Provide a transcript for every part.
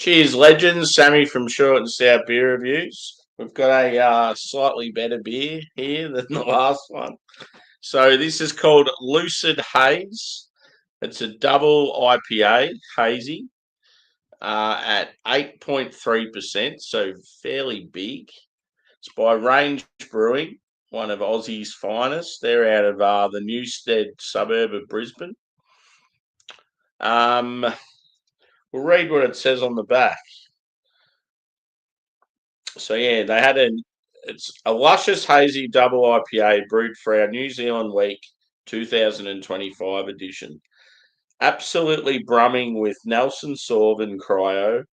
Cheers, legends. Sammy from Short and Stout Beer Reviews. We've got a slightly better beer here than the last one. So this is called LUCID HAZE. It's a double IPA, hazy, at 8.3%, so fairly big. It's by Range Brewing, one of Aussie's finest. They're out of the Newstead suburb of Brisbane. We'll read what it says on the back. So yeah, it's a luscious hazy double IPA brewed for our New Zealand Week 2025 edition. Absolutely brumming with Nelson Sauvin Cryo,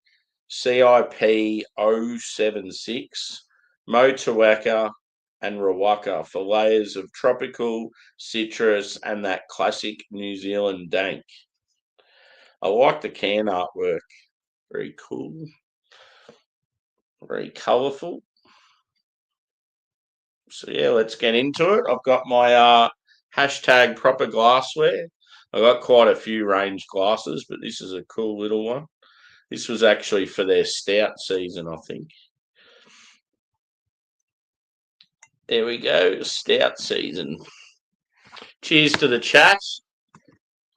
CIP 076, Motueka, and Rawaka for layers of tropical, citrus, and that classic New Zealand dank. I like the can artwork. Very cool. Very colourful. So yeah, let's get into it. I've got my hashtag proper glassware. I got quite a few range glasses, but this is a cool little one. This was actually for their stout season, I think. There we go, stout season. Cheers to the chat.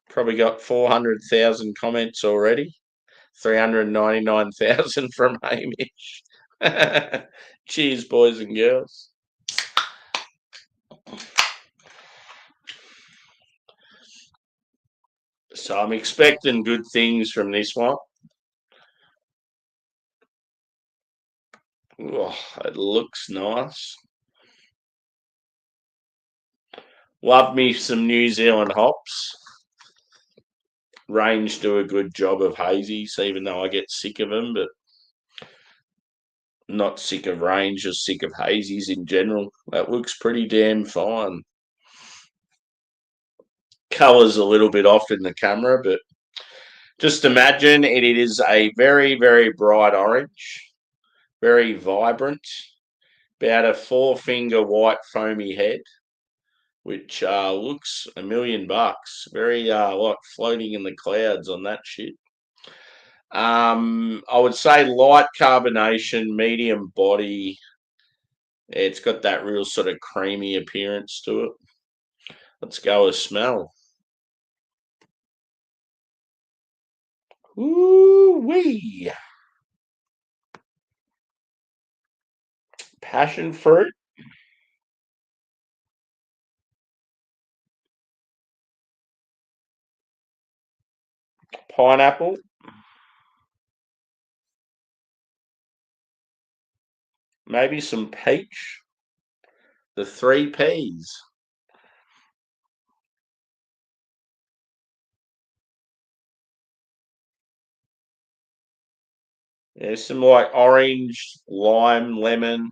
Probably got 400,000 comments already. 399,000 from Hamish. Cheers, boys and girls. So I'm expecting good things from this one. Oh, it looks nice. Love me some New Zealand hops. Range do a good job of hazies, even though I get sick of them, but not sick of Range, just sick of hazies in general. That looks pretty damn fine. Colour's a little bit off in the camera, but just imagine it is a very, very bright orange, very vibrant, about a four-finger white foamy head, which looks $1,000,000. Very like floating in the clouds on that shit. I would say light carbonation, medium body. It's got that real sort of creamy appearance to it. Let's go a smell. Ooh-wee. Passion fruit. Pineapple. Maybe some peach. The three Ps. There's some like orange, lime, lemon.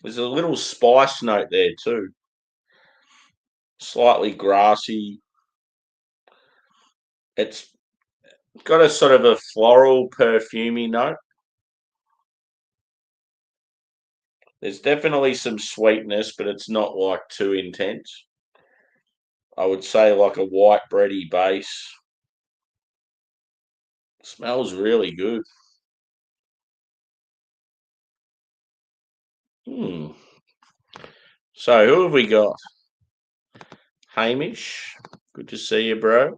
There's a little spice note there too. Slightly grassy. It's got a sort of a floral, perfumey note. There's definitely some sweetness, but it's not like too intense. I would say like a white bready base. Smells really good. So who have we got? Hamish. Good to see you, bro.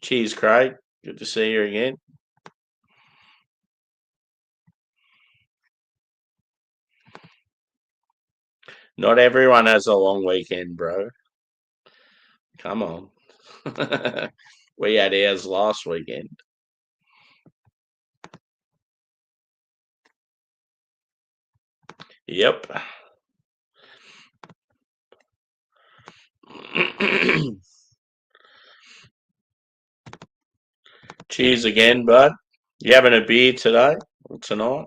Cheers, Craig. Good to see you again. Not everyone has a long weekend, bro. Come on. We had ours last weekend. Yep. Cheers again, bud. You having a beer today or tonight?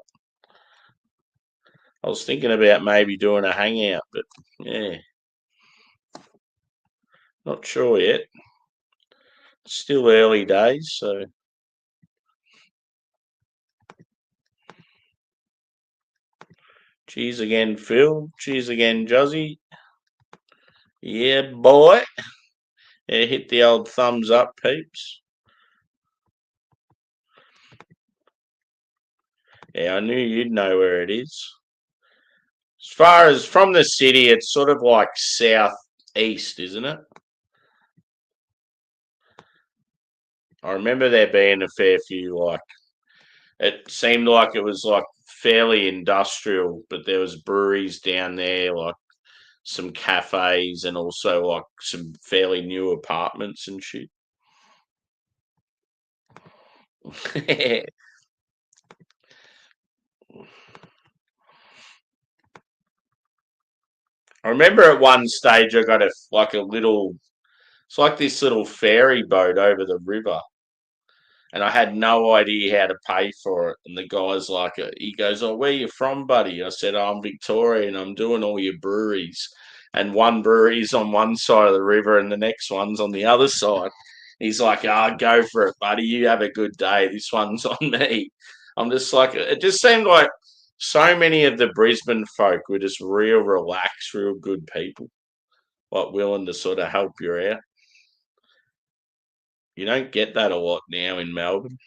I was thinking about maybe doing a hangout, but yeah, not sure yet. Still early days, so Cheers again, Phil. Cheers again, Juzzy. Yeah, boy. Yeah, hit the old thumbs up, peeps. Yeah, I knew you'd know where it is. As far as from the city, it's sort of like southeast, isn't it? I remember there being a fair few, like, it seemed like it was like fairly industrial, but there was breweries down there, like some cafes and also like some fairly new apartments and shit. I remember at one stage I got a little, it's like this little ferry boat over the river, and I had no idea how to pay for it. And the guy's like, he goes, "Oh, where you from, buddy?" I said, "Oh, I'm Victorian. I'm doing all your breweries." And one brewery's on one side of the river and the next one's on the other side. He's like, "Ah, go for it, buddy. You have a good day. This one's on me." I'm just like, it just seemed like so many of the Brisbane folk were just real relaxed, real good people, like willing to sort of help you out. You don't get that a lot now in Melbourne.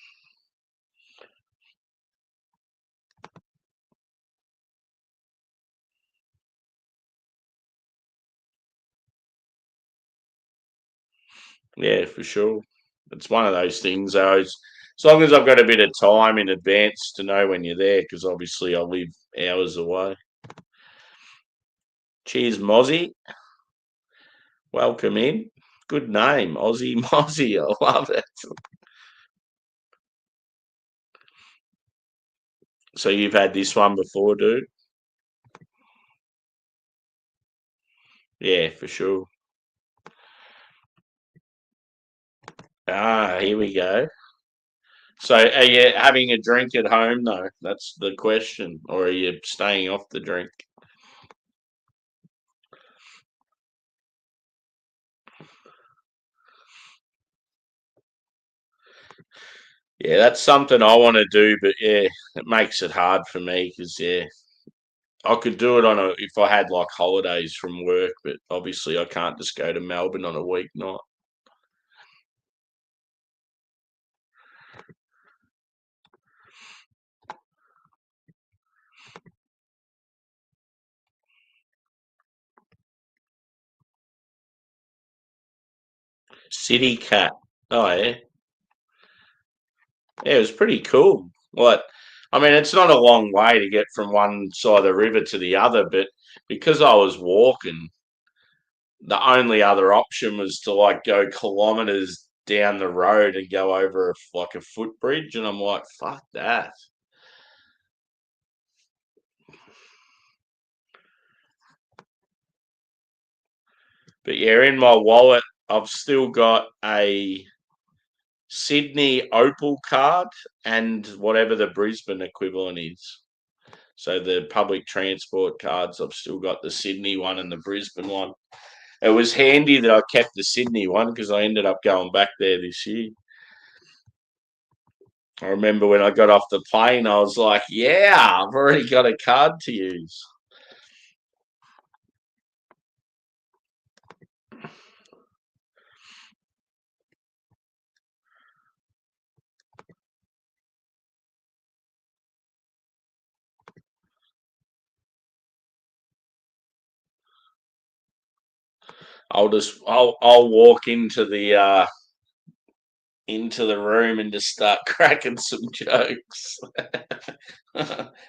Yeah, for sure. It's one of those things. As long as I've got a bit of time in advance to know when you're there, because obviously I live hours away. Cheers, Mozzie. Welcome in. Good name, Aussie Mozzie. I love it. So you've had this one before, dude? Yeah, for sure. Ah, here we go. So are you having a drink at home, though? That's the question. Or are you staying off the drink? Yeah, that's something I want to do, but yeah, it makes it hard for me because yeah, I could do it on a if I had like holidays from work, but obviously I can't just go to Melbourne on a weeknight. City Cat. Oh yeah, yeah, it was pretty cool. What? I mean, it's not a long way to get from one side of the river to the other, but because I was walking, the only other option was to like go kilometers down the road and go over like a footbridge, and I'm like, fuck that. But yeah, in my wallet, I've still got a Sydney Opal card and whatever the Brisbane equivalent is. So the public transport cards, I've still got the Sydney one and the Brisbane one. It was handy that I kept the Sydney one because I ended up going back there this year. I remember when I got off the plane, I was like, yeah, I've already got a card to use. I'll walk into the room and just start cracking some jokes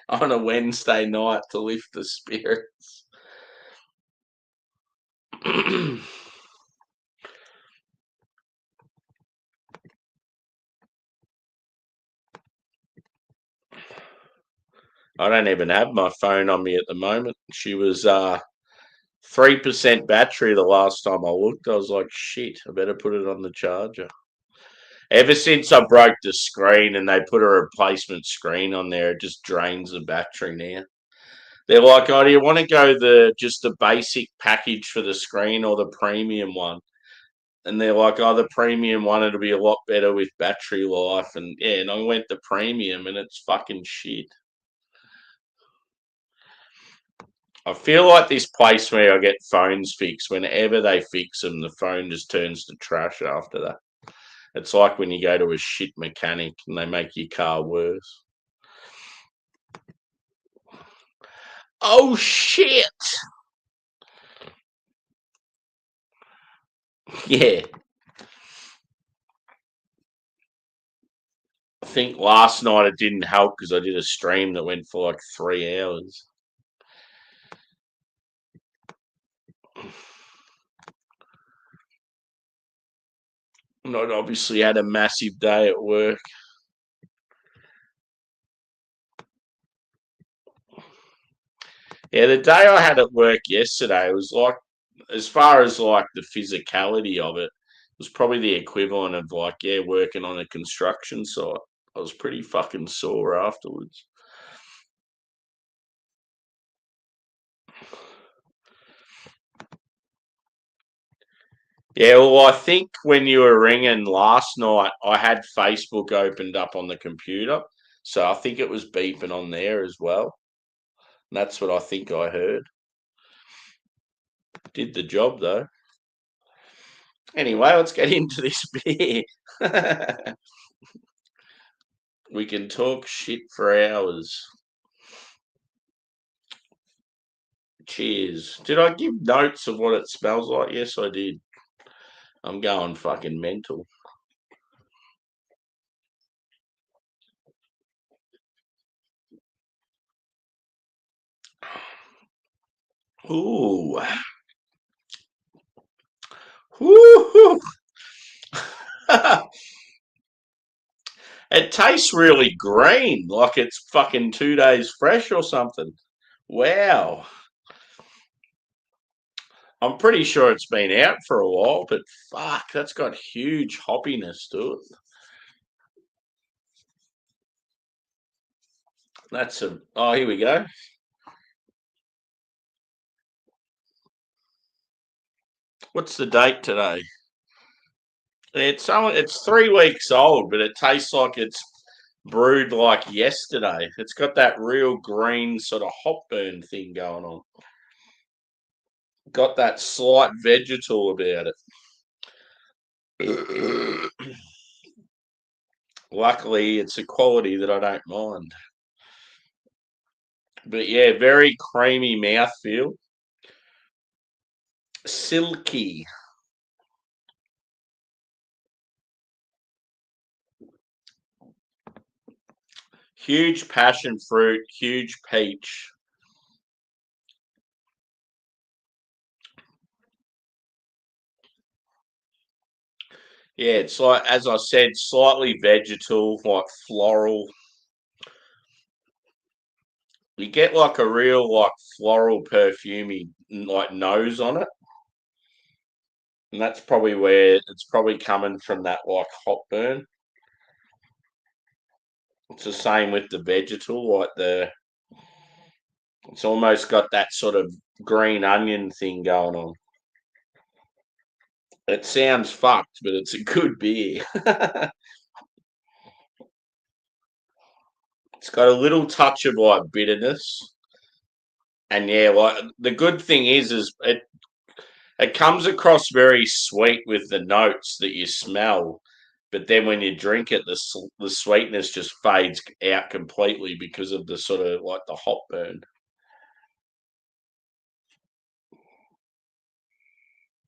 on a Wednesday night to lift the spirits. I don't even have my phone on me at the moment. She was 3% battery the last time I looked. I was like, shit, I better put it on the charger. Ever since I broke the screen and they put a replacement screen on there, it just drains the battery now. They're like, "Oh, do you want to go the basic package for the screen or the premium one?" And they're like, "Oh, the premium one it'll be a lot better with battery life." And yeah, and I went the premium and it's fucking shit. I feel like this place where I get phones fixed, whenever they fix them, the phone just turns to trash after that. It's like when you go to a shit mechanic and they make your car worse. Oh, shit! Yeah. I think last night it didn't help because I did a stream that went for like 3 hours. And I'd obviously had a massive day at work. Yeah, the day I had at work yesterday was like, as far as like the physicality of it, was probably the equivalent of like, yeah, working on a construction site. I was pretty fucking sore afterwards. Yeah, well, I think when you were ringing last night, I had Facebook opened up on the computer. So I think it was beeping on there as well. And that's what I think I heard. Did the job though. Anyway, let's get into this beer. We can talk shit for hours. Cheers. Did I give notes of what it smells like? Yes, I did. I'm going fucking mental. Ooh. Woo. It tastes really green, like it's fucking 2 days fresh or something. Wow. I'm pretty sure it's been out for a while, but fuck, that's got huge hoppiness to it. That's a. Oh, here we go. What's the date today? It's 3 weeks old, but it tastes like it's brewed like yesterday. It's got that real green sort of hop burn thing going on. Got that slight vegetal about it. Luckily, it's a quality that I don't mind. But yeah, very creamy mouthfeel. Silky. Huge passion fruit, huge peach. Yeah, it's like, as I said, slightly vegetal, like floral. You get like a real like floral perfumey like nose on it. And that's probably where it's probably coming from, that like hot burn. It's the same with the vegetal, like it's almost got that sort of green onion thing going on. It sounds fucked, but it's a good beer. It's got a little touch of like bitterness. And yeah, like the good thing is it comes across very sweet with the notes that you smell, but then when you drink it, the sweetness just fades out completely because of the sort of like the hop burn.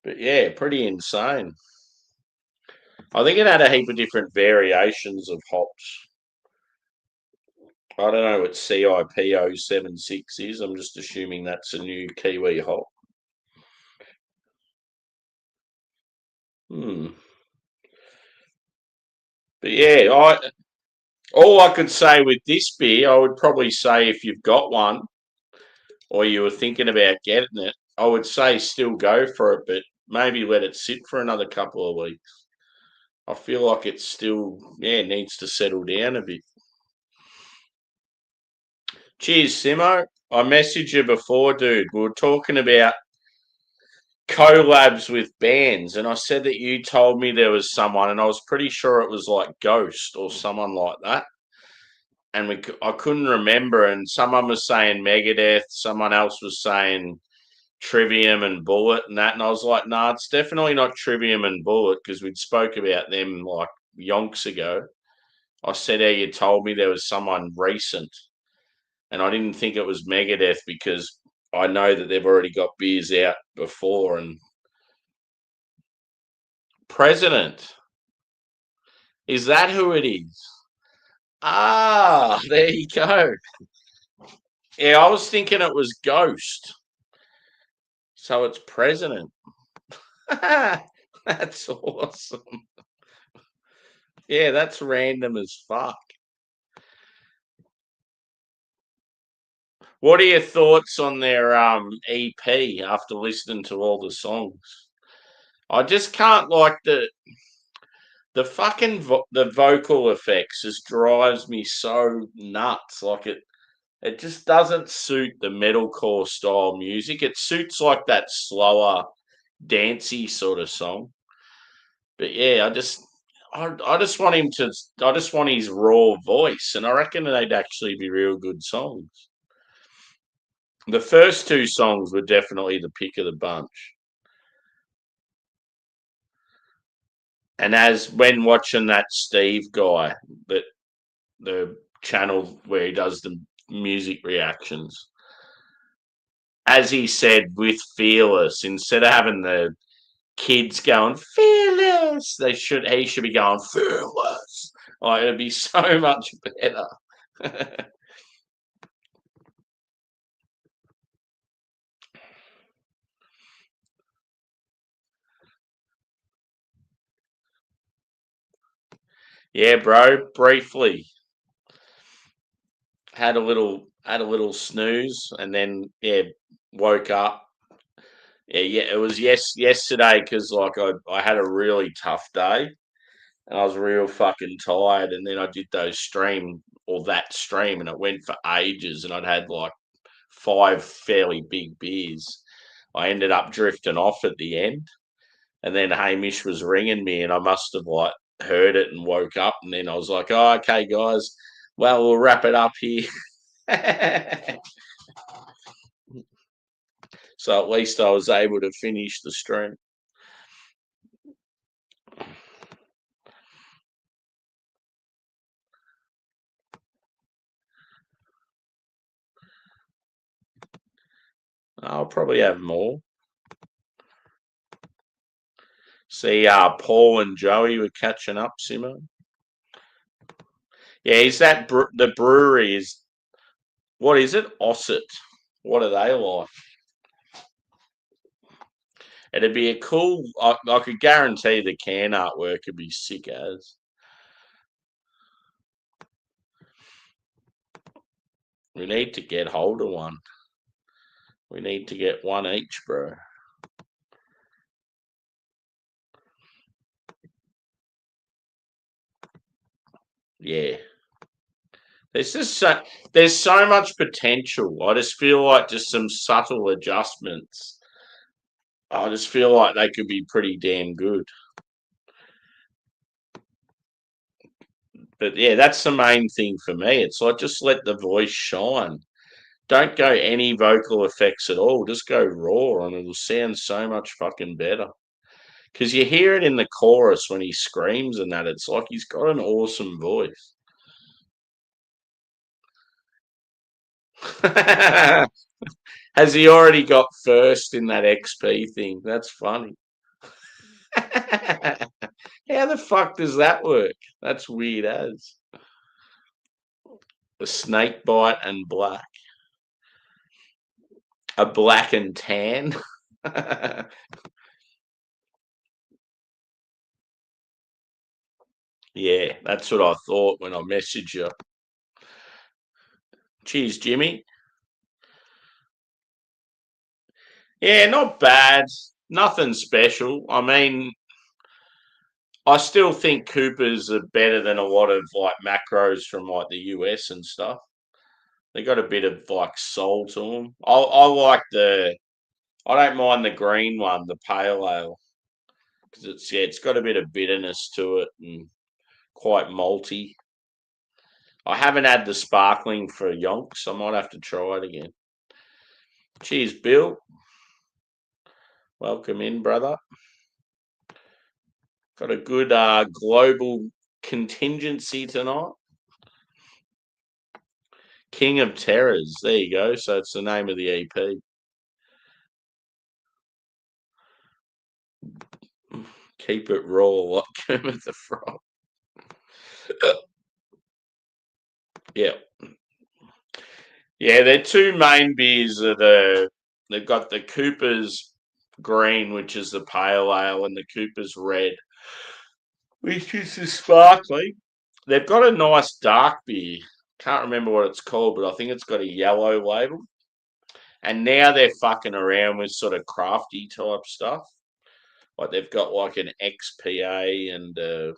But yeah, pretty insane. I think it had a heap of different variations of hops. I don't know what CIP076 is. I'm just assuming that's a new Kiwi hop. Hmm. But yeah, all I could say with this beer, I would probably say if you've got one or you were thinking about getting it, I would say still go for it, but maybe let it sit for another couple of weeks. I feel like it still, yeah, needs to settle down a bit. Cheers, Simo. I messaged you before, dude. We were talking about collabs with bands, and I said that you told me there was someone, and I was pretty sure it was like Ghost or someone like that. and I couldn't remember, and someone was saying Megadeth, someone else was saying Trivium and Bullet and that, and I was like, nah, it's definitely not Trivium and Bullet because we'd spoke about them like yonks ago. I said, how you told me there was someone recent, and I didn't think it was Megadeth because I know that they've already got beers out before. And President, is that who it is? Ah, there you go. Yeah, I was thinking it was Ghost. So it's President. That's awesome. Yeah, that's random as fuck. What are your thoughts on their EP after listening to all the songs? I just can't like the fucking the vocal effects just drives me so nuts. Like it just doesn't suit the metalcore style music. It suits like that slower, dancey sort of song. But yeah, I just want him to. I just want his raw voice, and I reckon they'd actually be real good songs. The first two songs were definitely the pick of the bunch. And as when watching that Steve guy, that the channel where he does the music reactions, as he said with Fearless, instead of having the kids going Fearless, he should be going Fearless. Like it'd be so much better. Yeah, bro. Briefly had a little snooze, and then yeah, woke up. Yeah, it was yesterday because like I had a really tough day and I was real fucking tired, and then I did that stream, and it went for ages, and I'd had like five fairly big beers. I ended up drifting off at the end, and then Hamish was ringing me, and I must have like heard it and woke up, and then I was like, "Oh, okay, guys, well, we'll wrap it up here." So at least I was able to finish the stream. I'll probably have more. See, Paul and Joey were catching up, Simo. Yeah, is that the brewery is what is it? Osset. What are they like? It'd be a cool. I could guarantee the can artwork would be sick as. We need to get hold of one. We need to get one each, bro. Yeah. There's so much potential. I just feel like just some subtle adjustments. I just feel like they could be pretty damn good. But yeah, that's the main thing for me. It's like just let the voice shine. Don't go any vocal effects at all. Just go raw, and it'll sound so much fucking better. Because you hear it in the chorus when he screams and that. It's like he's got an awesome voice. Has he already got first in that XP thing? That's funny. How the fuck does that work? That's weird as. A snake bite and black. A black and tan. Yeah, that's what I thought when I messaged you. Cheers, Jimmy. Yeah, not bad. Nothing special. I mean, I still think Coopers are better than a lot of like macros from like the US and stuff. They got a bit of like soul to them. I like I don't mind the green one, the pale ale, because it's got a bit of bitterness to it and quite malty. I haven't had the sparkling for yonks. I might have to try it again. Cheers, Bill. Welcome in, brother. Got a good global contingency tonight. King of Terrors. There you go. So it's the name of the EP. Keep it raw like Kermit the Frog. Yeah. Yeah, their two main beers are they've got the Cooper's Green, which is the pale ale, and the Cooper's Red, which is the sparkling. They've got a nice dark beer. Can't remember what it's called, but I think it's got a yellow label. And now they're fucking around with sort of crafty type stuff. Like they've got like an XPA and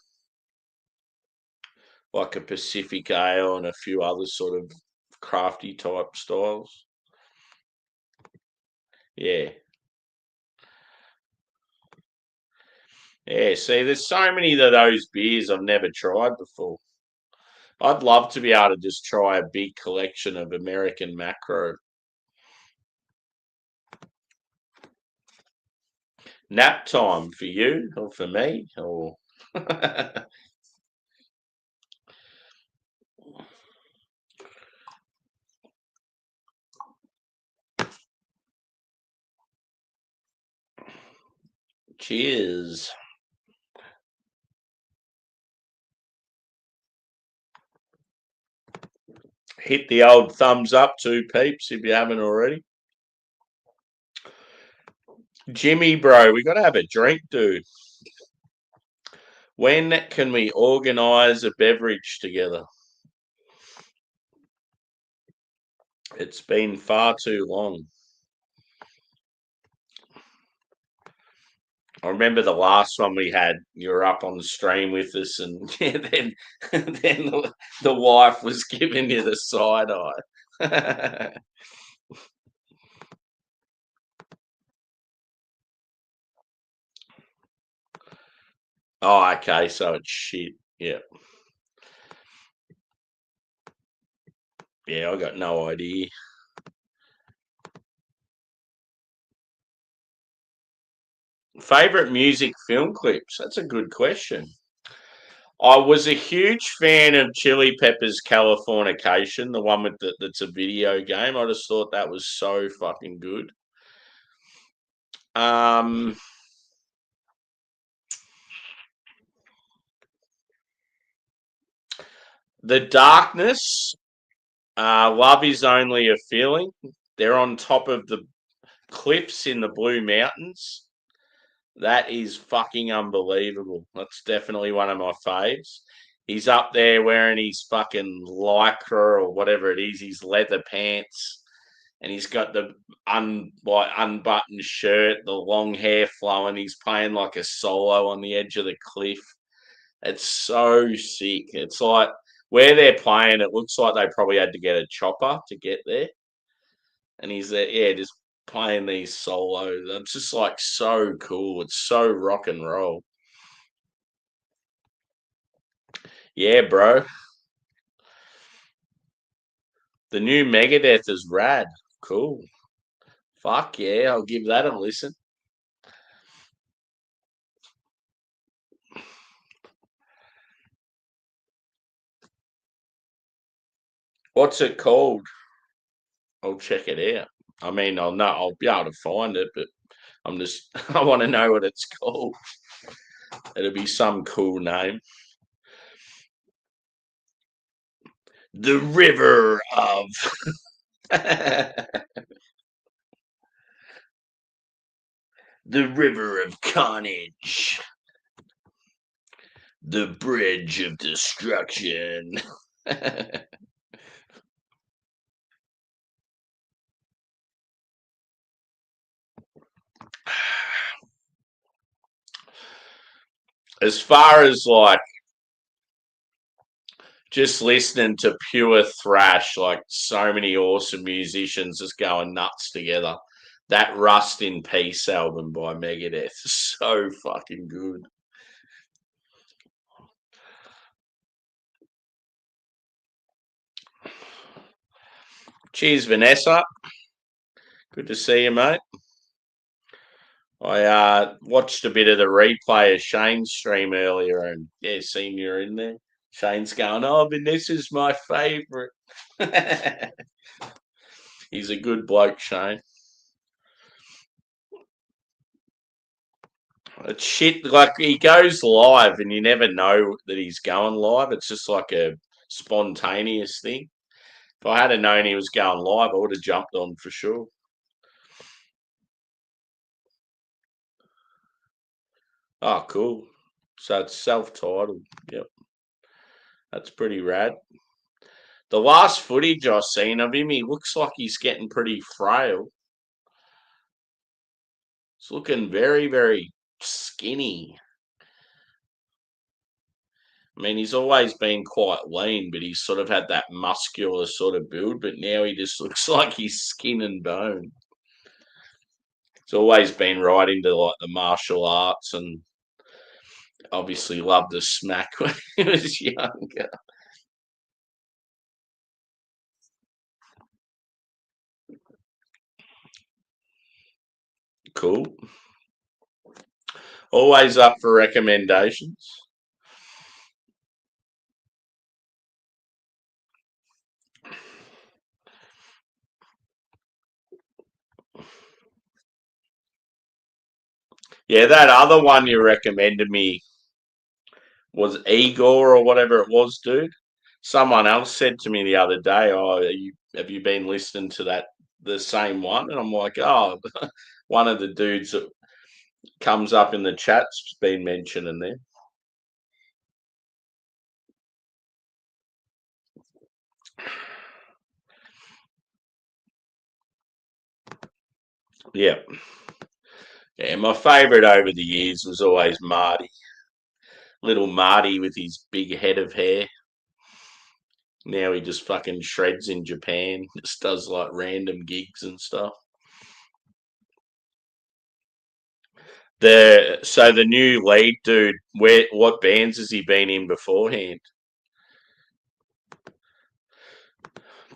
like a Pacific Ale and a few other sort of crafty type styles. Yeah. Yeah, see, there's so many of those beers I've never tried before. I'd love to be able to just try a big collection of American macro. Nap time for you or for me or cheers. Hit the old thumbs up too, peeps, if you haven't already. Jimmy, bro, we got to have a drink, dude. When can we organise a beverage together? It's been far too long. I remember the last one we had. You were up on the stream with us, and then the wife was giving you the side eye. Oh, okay, so it's shit. Yeah, yeah, I got no idea. Favorite music film clips? That's a good question. I was a huge fan of Chili Peppers' Californication, the one with that's a video game. I just thought that was so fucking good. Um, The Darkness, Love is Only a Feeling. They're on top of the cliffs in the Blue Mountains. That is fucking unbelievable. That's definitely one of my faves. He's up there wearing his fucking lycra or whatever it is, his leather pants, and he's got the unbuttoned shirt, the long hair flowing. He's playing like a solo on the edge of the cliff. It's so sick. It's like where they're playing, it looks like they probably had to get a chopper to get there. And he's there, yeah, just playing these solos. It's just like so cool. It's so rock and roll. Yeah, bro. The new Megadeth is rad. Cool. Fuck yeah, I'll give that a listen. What's it called? I'll check it out. I mean, I'll be able to find it, but I'm just I want to know what it's called. It'll be some cool name. The River of the River of Carnage. The Bridge of Destruction. As far as like just listening to pure thrash, like so many awesome musicians just going nuts together. That Rust in Peace album by Megadeth is so fucking good. Cheers, Vanessa. Good to see you, mate. I watched a bit of the replay of Shane's stream earlier, and yeah, seen you in there. Shane's going, "Oh, Vanessa's my favourite." He's a good bloke, Shane. It's shit. Like he goes live, and you never know that he's going live. It's just like a spontaneous thing. If I had known he was going live, I would have jumped on for sure. Oh, cool. So it's self-titled. Yep, that's pretty rad. The last footage I've seen of him, he looks like he's getting pretty frail. He's looking very, very skinny. I mean, he's always been quite lean, but he's sort of had that muscular sort of build, but now he just looks like he's skin and bone. He's always been right into like the martial arts and obviously loved to smack when he was younger. Cool. Always up for recommendations. Yeah, that other one you recommended me was Igor or whatever it was, dude. Someone else said to me the other day, "Oh, have you been listening to the same one?" And I'm like, "Oh, one of the dudes that comes up in the chat's been mentioning there." Yeah, yeah. My favourite over the years was always Marty, little Marty with his big head of hair. Now he just fucking shreds in Japan. Just does like random gigs and stuff. The new lead dude, what bands has he been in beforehand?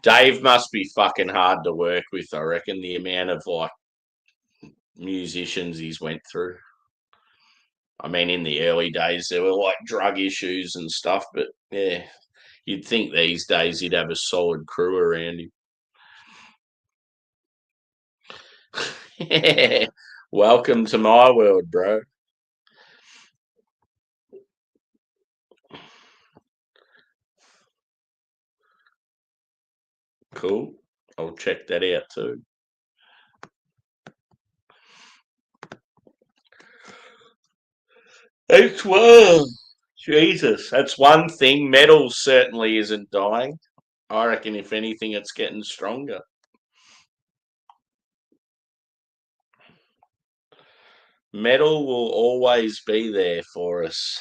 Dave must be fucking hard to work with, I reckon, the amount of like musicians he's went through. I mean, in the early days there were like drug issues and stuff, but yeah, you'd think these days he'd have a solid crew around him. Welcome to my world, bro. Cool. I'll check that out too. It's well, Jesus. That's one thing. Metal certainly isn't dying. I reckon, if anything, it's getting stronger. Metal will always be there for us.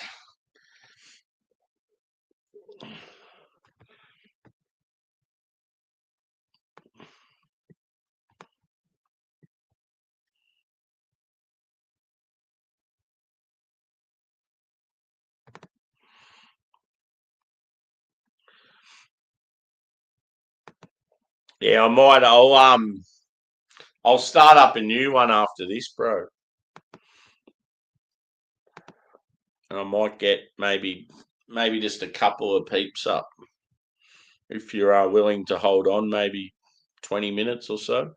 Yeah, I might. I'll start up a new one after this, bro. And I might get maybe just a couple of peeps up if you are willing to hold on, maybe 20 minutes or so.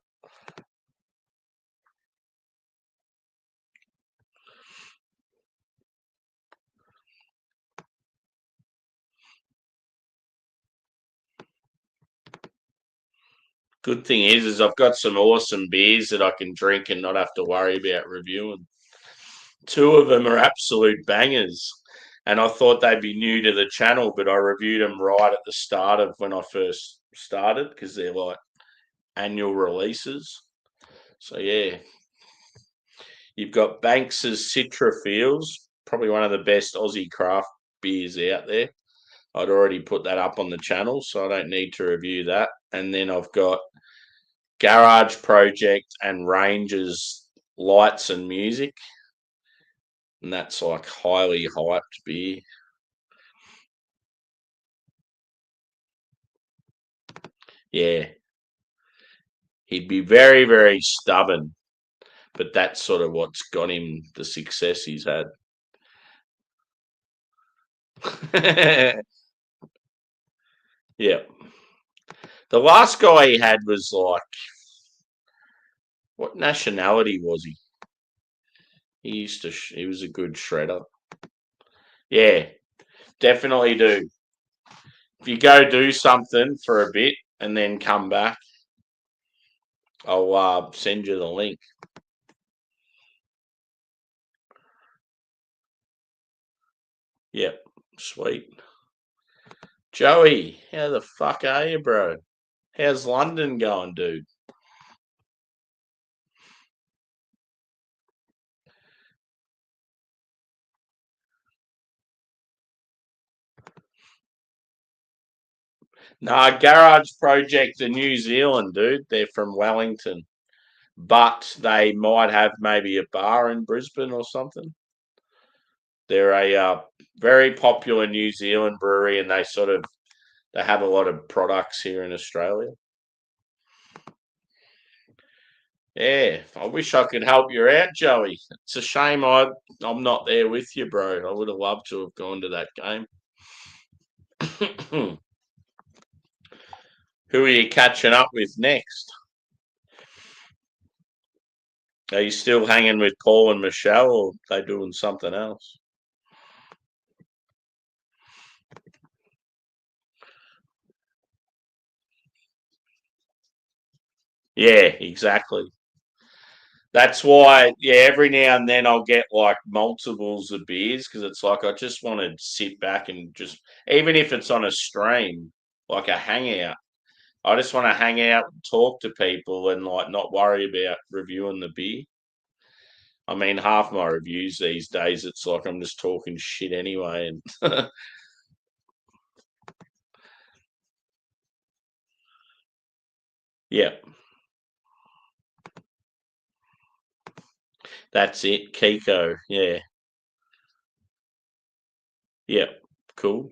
Good thing is I've got some awesome beers that I can drink and not have to worry about reviewing. Two of them are absolute bangers. And I thought they'd be new to the channel, but I reviewed them right at the start of when I first started because they're like annual releases. So yeah, you've got Banks's Citra Fields, probably one of the best Aussie craft beers out there. I'd already put that up on the channel, so I don't need to review that. And then I've got Garage Project and Rangers Lights and Music, and that's like highly hyped beer. Yeah, He'd be very, very stubborn, but that's sort of what's got him the success he's had. Yeah. The last guy he had was like, what nationality was he? He was a good shredder. Yeah, definitely do. If you go do something for a bit and then come back, I'll send you the link. Yep, sweet. Joey, how the fuck are you, bro? How's London going, dude? Nah, Garage Project in New Zealand, dude. They're from Wellington, but they might have maybe a bar in Brisbane or something. They're a very popular New Zealand brewery, and they have a lot of products here in Australia. Yeah, I wish I could help you out, Joey. It's a shame I'm not there with you, bro. I would have loved to have gone to that game. Who are you catching up with next? Are you still hanging with Paul and Michelle, or are they doing something else? Yeah, exactly. That's why, yeah, every now and then I'll get like multiples of beers because it's like I just want to sit back and just, even if it's on a stream, like a hangout, I just want to hang out and talk to people and like not worry about reviewing the beer. I mean, half my reviews these days, it's like I'm just talking shit anyway. And yeah, that's it. Kiko. Yeah. Yeah. Cool.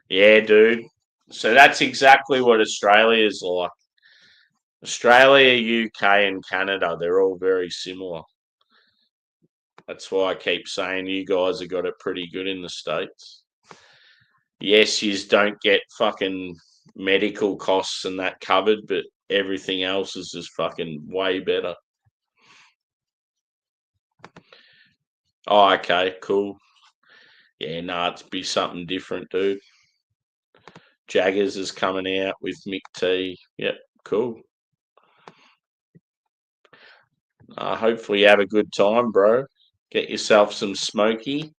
Yeah, dude. So that's exactly what Australia is like. Australia, UK, and Canada, they're all very similar. That's why I keep saying you guys have got it pretty good in the States. Yes, you don't get fucking medical costs and that covered, but everything else is just fucking way better. Oh, okay, cool. Yeah, nah, it's be something different, dude. Jaggers is coming out with Mick T. Yep, cool. Hopefully you have a good time, bro. Get yourself some smoky.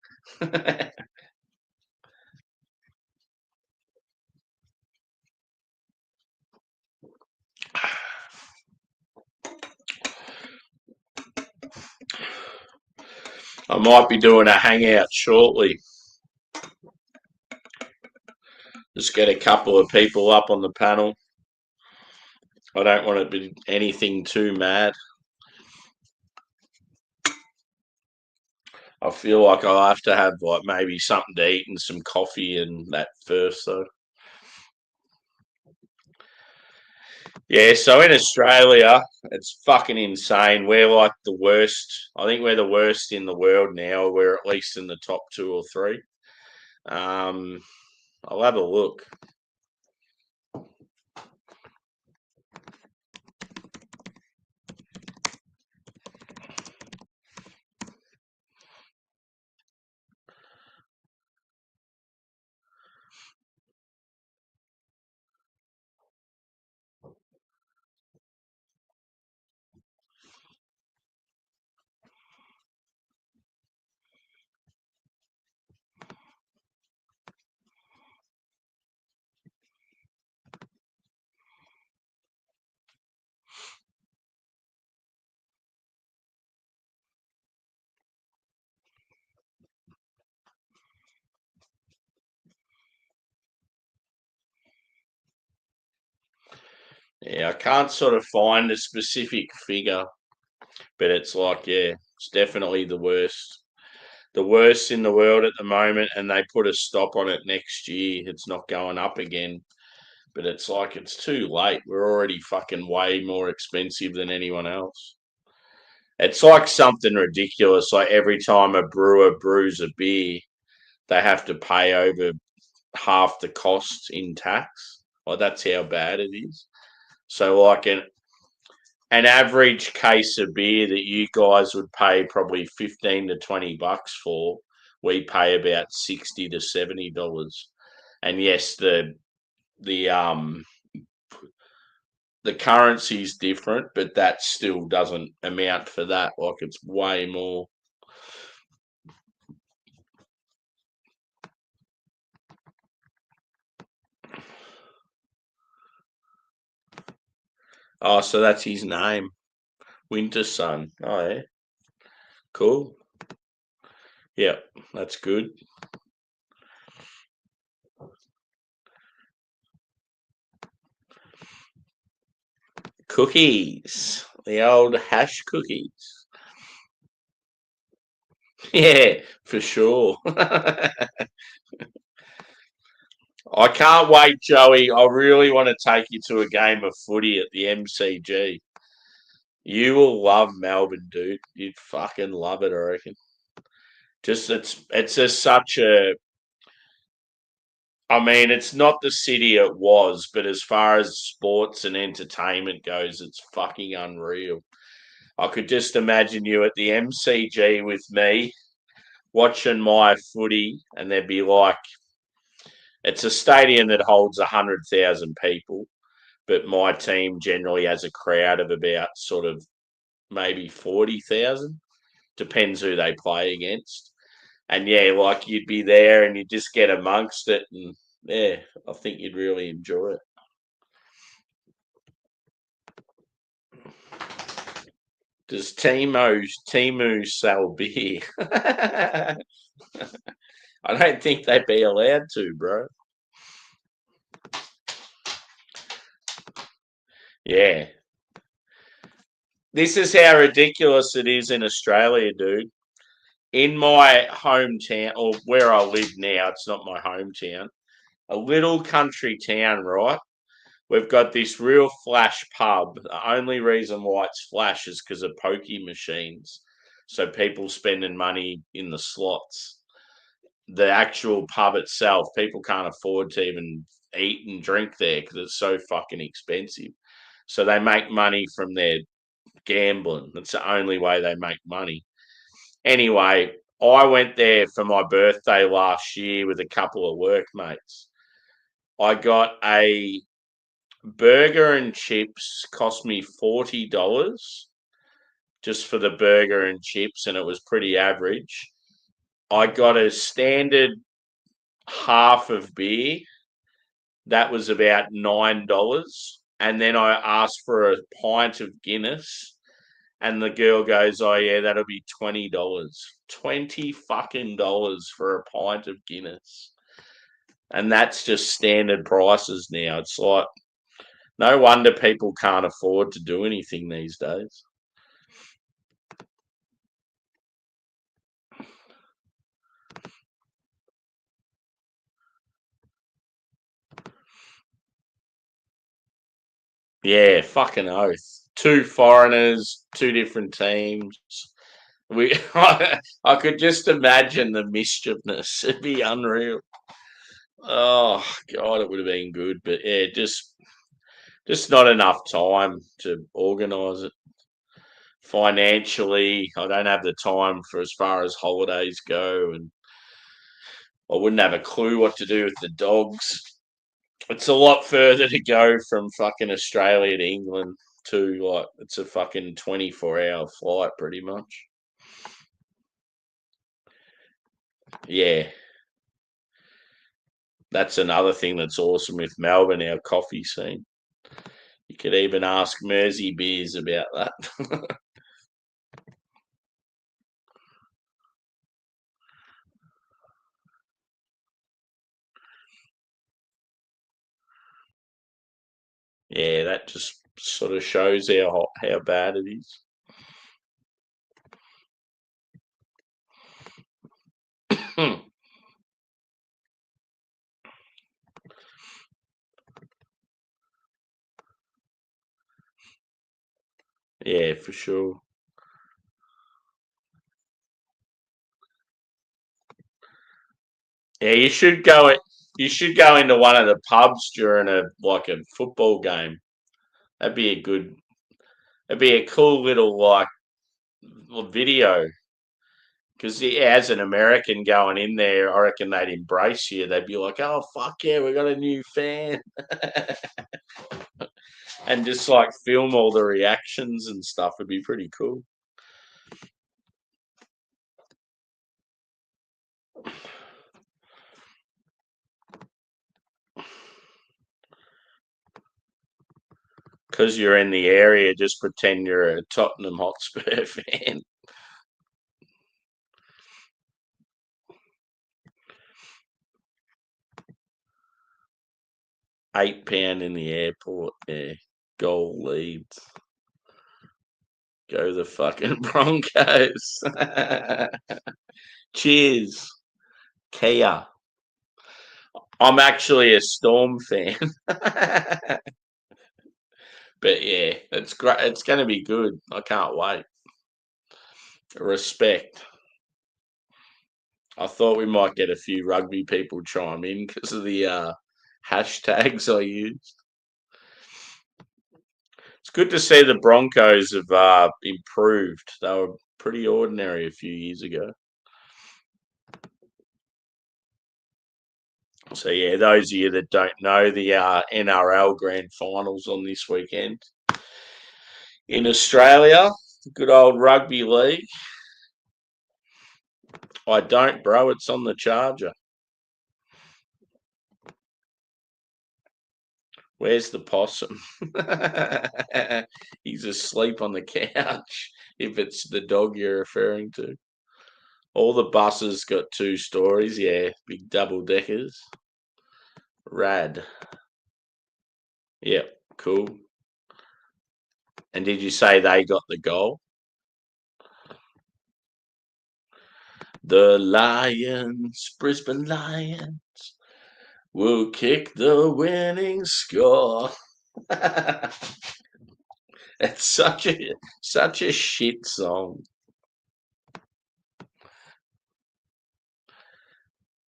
I might be doing a hangout shortly. Just get a couple of people up on the panel. I don't want it to be anything too mad. I feel like I'll have to have like maybe something to eat and some coffee and that first though. Yeah, so in Australia, it's fucking insane. We're like the worst. I think we're the worst in the world now. We're at least in the top two or three. Um, I'll have a look. Yeah, I can't sort of find a specific figure, but it's like, yeah, it's definitely the worst. The worst in the world at the moment, and they put a stop on it next year. It's not going up again. But it's like it's too late. We're already fucking way more expensive than anyone else. It's like something ridiculous. Like every time a brewer brews a beer, they have to pay over half the cost in tax. Like that's how bad it is. So like an average case of beer that you guys would pay probably $15 to $20 for, we pay about $60 to $70. And yes, the the currency is different, but that still doesn't amount for that. Like it's way more. Oh, so that's his name, Winter Sun. Oh yeah, cool. Yeah, that's good. Cookies, the old hash cookies. Yeah, for sure. I can't wait, Joey. I really want to take you to a game of footy at the MCG. You will love Melbourne, dude. You'd fucking love it, I reckon. Just it's just such a. I mean, it's not the city it was, but as far as sports and entertainment goes, it's fucking unreal. I could just imagine you at the MCG with me watching my footy, and there'd be like it's a stadium that holds 100,000 people, but my team generally has a crowd of about sort of maybe 40,000. Depends who they play against. And yeah, like you'd be there and you just get amongst it, and yeah, I think you'd really enjoy it. Does Timu sell beer? I don't think they'd be allowed to, bro. Yeah. This is how ridiculous it is in Australia, dude. In my hometown, or where I live now, it's not my hometown, a little country town, right? We've got this real flash pub. The only reason why it's flash is because of pokey machines. So people spending money in the slots. The actual pub itself, people can't afford to even eat and drink there because it's so fucking expensive. So they make money from their gambling. That's the only way they make money. Anyway, I went there for my birthday last year with a couple of workmates. I got a burger and chips, cost me $40 just for the burger and chips, and it was pretty average. I got a standard half of beer. That was about $9. And then I asked for a pint of Guinness. And the girl goes, "Oh yeah, that'll be $20. 20 fucking dollars for a pint of Guinness." And that's just standard prices now. It's like no wonder people can't afford to do anything these days. Yeah, fucking oath. Two foreigners, two different teams. We, I could just imagine the mischiefness. It'd be unreal. Oh God, it would have been good, but yeah, just not enough time to organise it. Financially, I don't have the time for as far as holidays go, and I wouldn't have a clue what to do with the dogs. It's a lot further to go from fucking Australia to England to like it's a fucking 24-hour flight pretty much. Yeah. That's another thing that's awesome with Melbourne, our coffee scene. You could even ask Mersey Beers about that. Yeah, that just sort of shows how bad it is. Yeah, for sure. Yeah, you should go. You should go into one of the pubs during a football game. That'd be a good. It'd be a cool little video. Because as an American going in there, I reckon they'd embrace you. They'd be like, "Oh fuck yeah, we got a new fan," and just like film all the reactions and stuff. Would be pretty cool. Because you're in the area, just pretend you're a Tottenham Hotspur fan. £8 in the airport. Yeah, goal leads. Go the fucking Broncos. Cheers, Kia. I'm actually a Storm fan. But yeah, it's great. It's going to be good. I can't wait. Respect. I thought we might get a few rugby people chime in because of the hashtags I used. It's good to see the Broncos have improved. They were pretty ordinary a few years ago. So yeah, those of you that don't know, the NRL Grand Finals on this weekend in Australia, good old rugby league. I don't, bro. It's on the charger. Where's the possum? He's asleep on the couch. If it's the dog you're referring to. All the buses got 2 stories. Yeah, big double deckers. Rad. Yep, cool. And did you say they got the goal? The Lions, Brisbane Lions, will kick the winning score. It's such a shit song.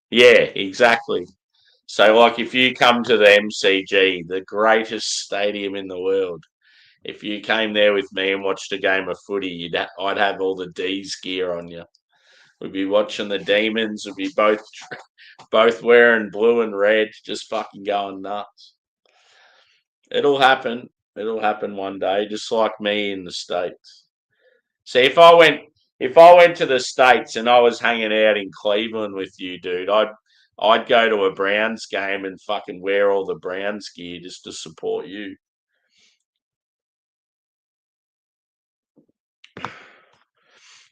Yeah, exactly. So, like, if you come to the MCG, the greatest stadium in the world, if you came there with me and watched a game of footy, I'd have all the D's gear on you. We'd be watching the Demons. We'd be both wearing blue and red, just fucking going nuts. It'll happen. It'll happen one day, just like me in the States. See, if I went to the States and I was hanging out in Cleveland with you, dude, I'd go to a Browns game and fucking wear all the Browns gear just to support you.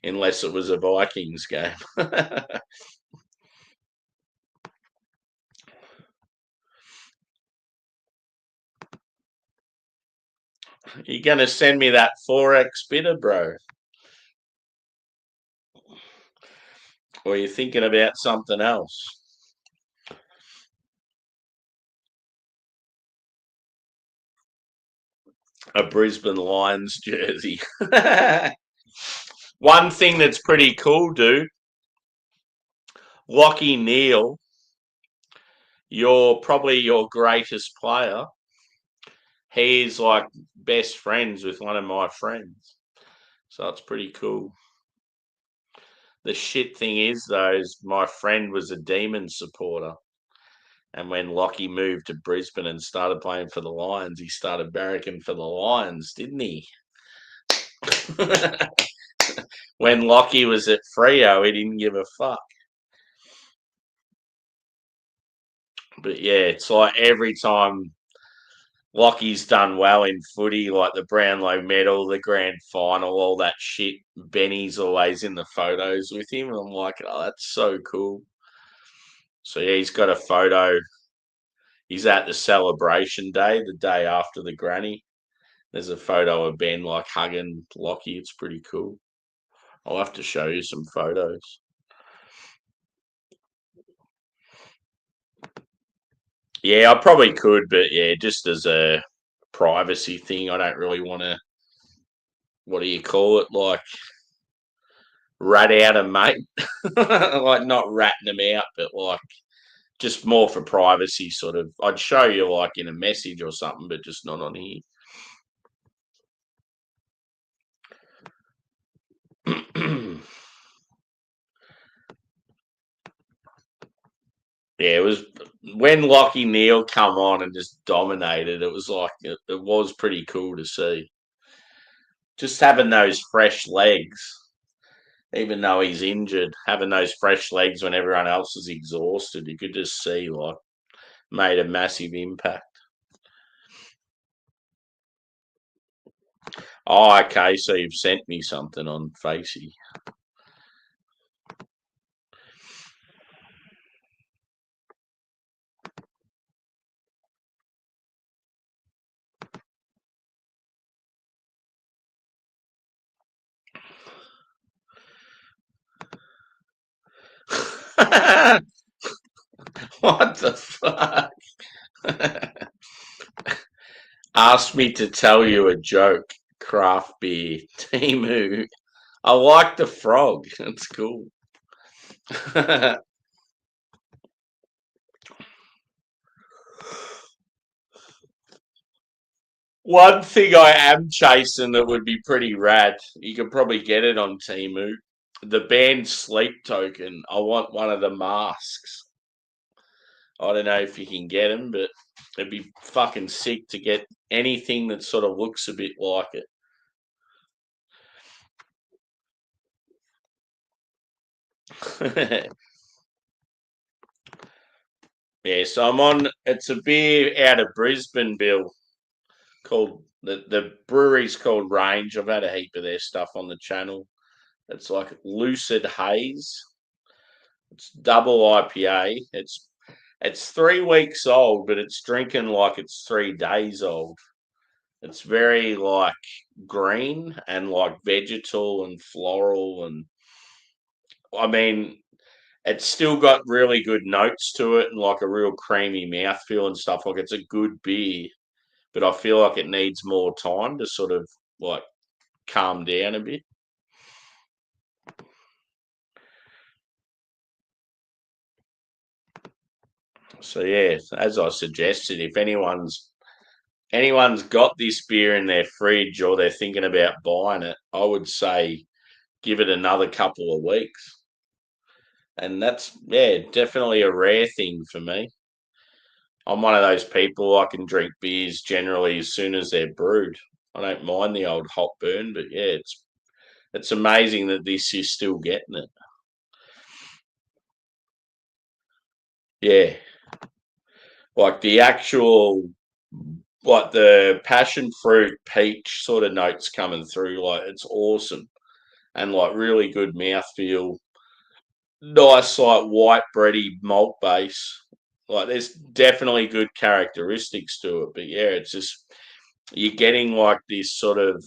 Unless it was a Vikings game. You're gonna send me that Forex bidder, bro? Or are you thinking about something else? A Brisbane Lions jersey. One thing that's pretty cool, dude. Lockie Neal, you're probably your greatest player. He's like best friends with one of my friends. So it's pretty cool. The shit thing is, though, is my friend was a Demon supporter. And when Lockie moved to Brisbane and started playing for the Lions, he started barracking for the Lions, didn't he? When Lockie was at Freo, he didn't give a fuck. But yeah, it's like every time Lockie's done well in footy, like the Brownlow medal, the grand final, all that shit. Benny's always in the photos with him. And I'm like, oh, that's so cool. So yeah, he's got a photo. He's at the celebration day, the day after the granny. There's a photo of Ben like hugging Lockie. It's pretty cool. I'll have to show you some photos. Yeah, I probably could, but yeah, just as a privacy thing, I don't really want to what do you call it? Like rat out a mate, like not ratting them out, but like just more for privacy. Sort of, I'd show you like in a message or something, but just not on here. Yeah, it was when Lockie Neal come on and just dominated. It was like it was pretty cool to see. Just having those fresh legs, even though he's injured, having those fresh legs when everyone else is exhausted, you could just see like made a massive impact. Oh, okay. So you've sent me something on Facey. What the fuck? Asked me to tell you a joke. Craft beer. Timu. I like the frog. It's cool. One thing I am chasing that would be pretty rad, you could probably get it on Timu. The band Sleep Token. I want one of the masks. I don't know if you can get them, but it'd be fucking sick to get anything that sort of looks a bit like it. Yeah, so I'm on. It's a beer out of Brisbane, Bill. Called the brewery's called Range. I've had a heap of their stuff on the channel. It's like LUCID HAZE. It's double IPA. It's 3 weeks old, but it's drinking like it's 3 days old. It's very like green and like vegetal and floral, and I mean it's still got really good notes to it and like a real creamy mouthfeel and stuff. Like it's a good beer, but I feel like it needs more time to sort of like calm down a bit. So yeah, as I suggested, if anyone's got this beer in their fridge or they're thinking about buying it, I would say give it another couple of weeks. And that's yeah, definitely a rare thing for me. I'm one of those people I can drink beers generally as soon as they're brewed. I don't mind the old hot burn, but yeah, it's amazing that this is still getting it. Yeah, like the actual, like the passion fruit peach sort of notes coming through. Like it's awesome and like really good mouthfeel. Nice like white bready malt base. Like there's definitely good characteristics to it, but yeah, it's just you're getting like this sort of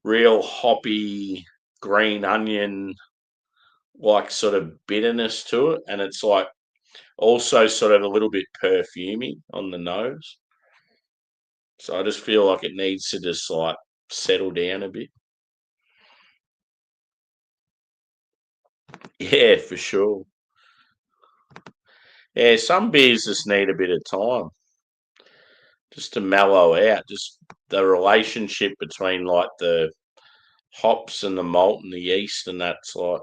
real hoppy green onion like sort of bitterness to it, and it's like also sort of a little bit perfumey on the nose. So I just feel like it needs to just like settle down a bit. Yeah, for sure. Yeah, some beers just need a bit of time just to mellow out. Just the relationship between like the hops and the malt and the yeast, and that's like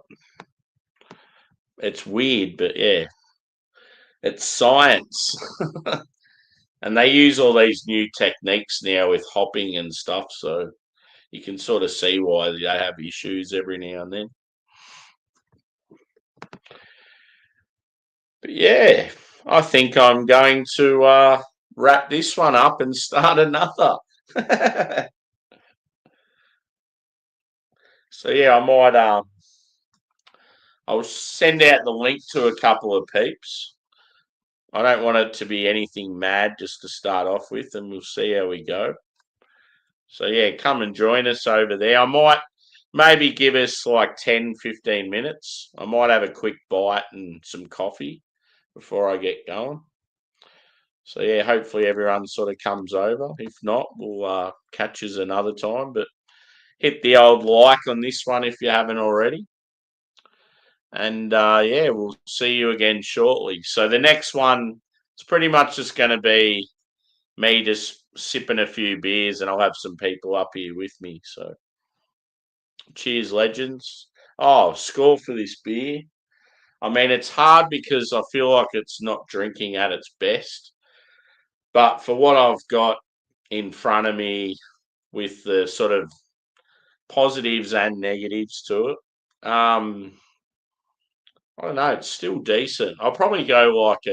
it's weird, but yeah, it's science. And they use all these new techniques now with hopping and stuff, so you can sort of see why they have issues every now and then. But yeah, I think I'm going to wrap this one up and start another. So yeah, I'll send out the link to a couple of peeps. I don't want it to be anything mad just to start off with, and we'll see how we go. So yeah, come and join us over there. I might maybe give us like 10, 15 minutes. I might have a quick bite and some coffee before I get going. So yeah, hopefully everyone sort of comes over. If not, we'll catch us another time. But hit the old like on this one if you haven't already. And yeah, we'll see you again shortly. So the next one, it's pretty much just going to be me just sipping a few beers, and I'll have some people up here with me. So cheers, legends. Oh, score for this beer. I mean, it's hard because I feel like it's not drinking at its best. But for what I've got in front of me with the sort of positives and negatives to it, I don't know, it's still decent. I'll probably go like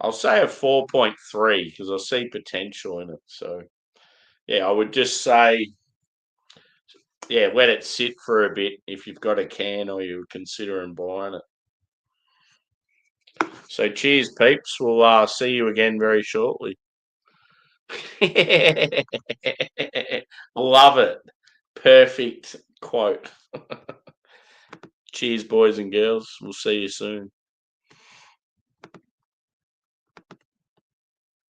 I'll say a 4.3 because I see potential in it. So yeah, I would just say, yeah, let it sit for a bit if you've got a can or you're considering buying it. So cheers, peeps. We'll see you again very shortly. Love it. Perfect quote. Cheers, boys and girls. We'll see you soon.